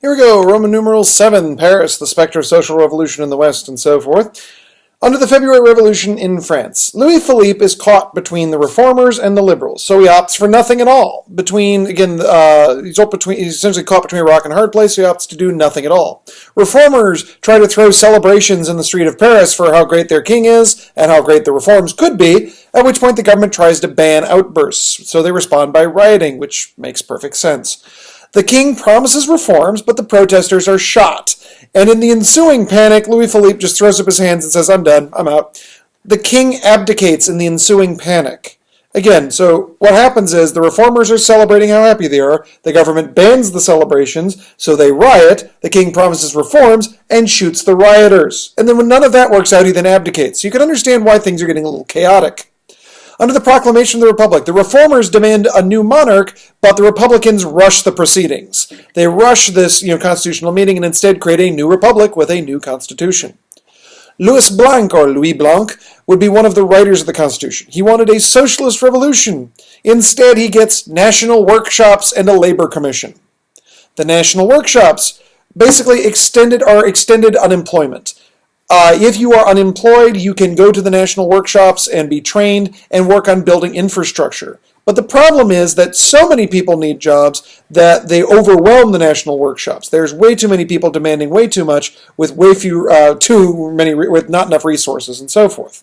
Here we go, Roman numeral 7, Paris, the specter of social revolution in the West, and so forth. Under the February Revolution in France, Louis Philippe is caught between the reformers and the liberals, so he opts for nothing at all. He's essentially caught between a rock and a hard place, so he opts to do nothing at all. Reformers try to throw celebrations in the street of Paris for how great their king is and how great the reforms could be, at which point the government tries to ban outbursts, so they respond by rioting, which makes perfect sense. The king promises reforms, but the protesters are shot. And in the ensuing panic, Louis Philippe just throws up his hands and says, I'm done, I'm out. The king abdicates in the ensuing panic. Again, so what happens is the reformers are celebrating how happy they are, the government bans the celebrations, so they riot, the king promises reforms, and shoots the rioters. And then when none of that works out, he then abdicates. So you can understand why things are getting a little chaotic. Under the proclamation of the Republic, the reformers demand a new monarch, but the Republicans rush the proceedings. They rush this constitutional meeting and instead create a new republic with a new constitution. Louis Blanc would be one of the writers of the Constitution. He wanted a socialist revolution. Instead, he gets national workshops and a labor commission. The national workshops basically extended unemployment. If you are unemployed, you can go to the national workshops and be trained and work on building infrastructure. But the problem is that so many people need jobs that they overwhelm the national workshops. There's way too many people demanding way too much with with not enough resources and so forth.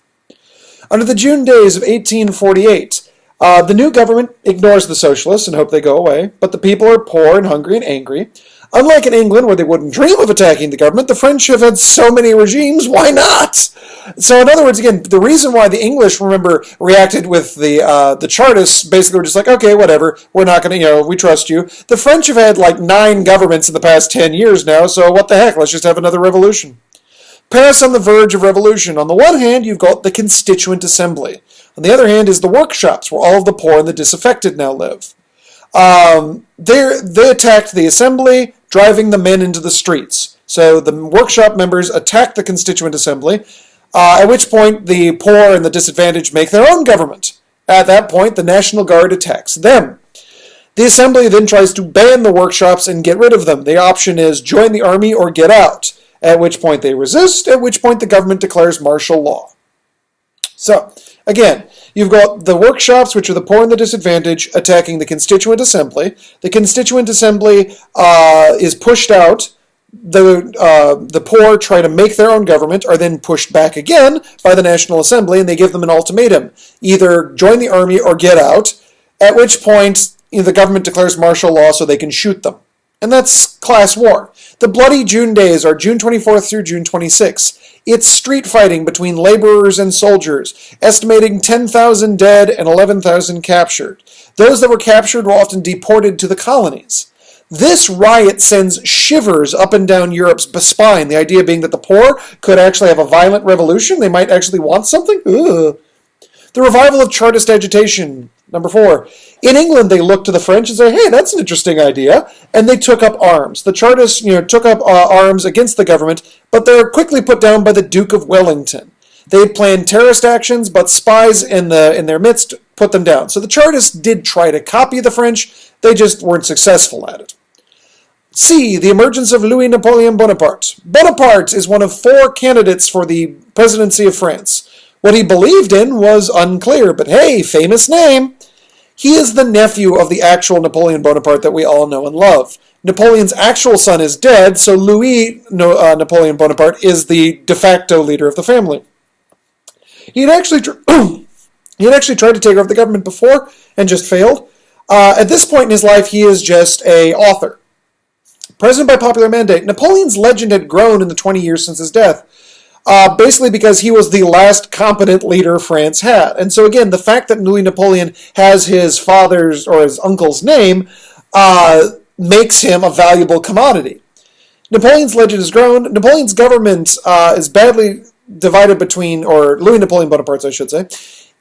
Under the June days of 1848, the new government ignores the socialists and hope they go away, but the people are poor and hungry and angry. Unlike in England, where they wouldn't dream of attacking the government, the French have had so many regimes, why not? So in other words, again, the reason why the English, reacted with the Chartists, basically were just like, okay, whatever, we're not going to, we trust you. The French have had like 9 governments in the past 10 years now, so what the heck, let's just have another revolution. Paris on the verge of revolution. On the one hand, you've got the Constituent Assembly. On the other hand is the workshops, where all of the poor and the disaffected now live. They attacked the assembly, driving the men into the streets. So the workshop members attack the Constituent Assembly, at which point the poor and the disadvantaged make their own government. At that point, the National Guard attacks them. The assembly then tries to ban the workshops and get rid of them. The option is join the army or get out, at which point they resist, at which point the government declares martial law. So, again, you've got the workshops, which are the poor and the disadvantaged, attacking the Constituent Assembly. The Constituent Assembly is pushed out. The poor try to make their own government, are then pushed back again by the National Assembly, and they give them an ultimatum. Either join the army or get out, at which point the government declares martial law so they can shoot them. And that's class war. The bloody June days are June 24th through June 26th. It's street fighting between laborers and soldiers, estimating 10,000 dead and 11,000 captured. Those that were captured were often deported to the colonies. This riot sends shivers up and down Europe's spine, the idea being that the poor could actually have a violent revolution. They might actually want something. Ugh. The revival of Chartist agitation. Number 4. In England, they looked to the French and said, hey, that's an interesting idea. And they took up arms. The Chartists took up arms against the government, but they were quickly put down by the Duke of Wellington. They had planned terrorist actions, but spies in their midst put them down. So the Chartists did try to copy the French. They just weren't successful at it. C. The emergence of Louis Napoleon Bonaparte. Bonaparte is one of 4 candidates for the presidency of France. What he believed in was unclear, but hey, famous name. He is the nephew of the actual Napoleon Bonaparte that we all know and love. Napoleon's actual son is dead, so Louis Napoleon Bonaparte is the de facto leader of the family. He had actually tried to take over the government before and just failed. At this point in his life, he is just an author. President by popular mandate. Napoleon's legend had grown in the 20 years since his death. Basically because he was the last competent leader France had. And so again, the fact that Louis Napoleon has his father's or his uncle's name makes him a valuable commodity. Napoleon's legend has grown. Napoleon's government is badly divided between, or Louis Napoleon Bonaparte's, I should say,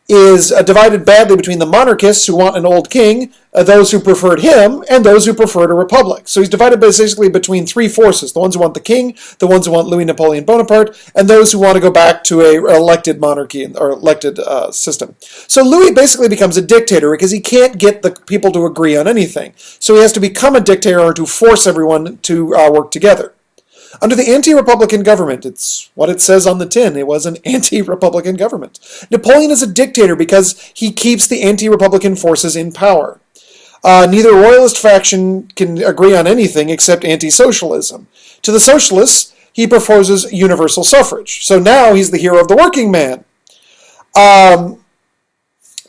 is divided badly between the monarchists who want an old king, those who preferred him, and those who preferred a republic. So he's divided basically between three forces: the ones who want the king, the ones who want Louis Napoleon Bonaparte, and those who want to go back to an elected monarchy or elected system. So Louis basically becomes a dictator because he can't get the people to agree on anything. So he has to become a dictator to force everyone to work together. Under the anti-republican government, it's what it says on the tin, it was an anti-republican government. Napoleon is a dictator because he keeps the anti-republican forces in power. Neither royalist faction can agree on anything except anti-socialism. To the socialists, he proposes universal suffrage. So now he's the hero of the working man.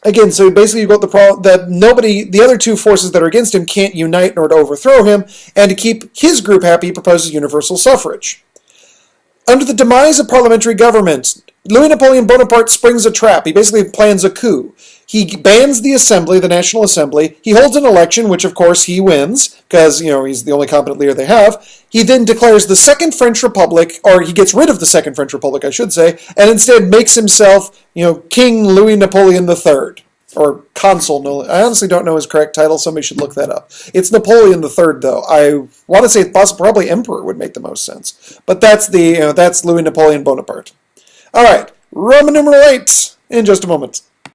Again, so basically you've got the problem that the other two forces that are against him can't unite nor to overthrow him, and to keep his group happy, he proposes universal suffrage. Under the demise of parliamentary government, Louis Napoleon Bonaparte springs a trap. He basically plans a coup. He bans the assembly, the National Assembly. He holds an election, which of course he wins, because he's the only competent leader they have. He then declares the Second French Republic, or he gets rid of the Second French Republic, I should say, and instead makes himself, King Louis Napoleon III. Or Consul. I honestly don't know his correct title. Somebody should look that up. It's Napoleon III, though. I want to say probably Emperor would make the most sense. But that's that's Louis Napoleon Bonaparte. All right, Roman numeral 8 in just a moment.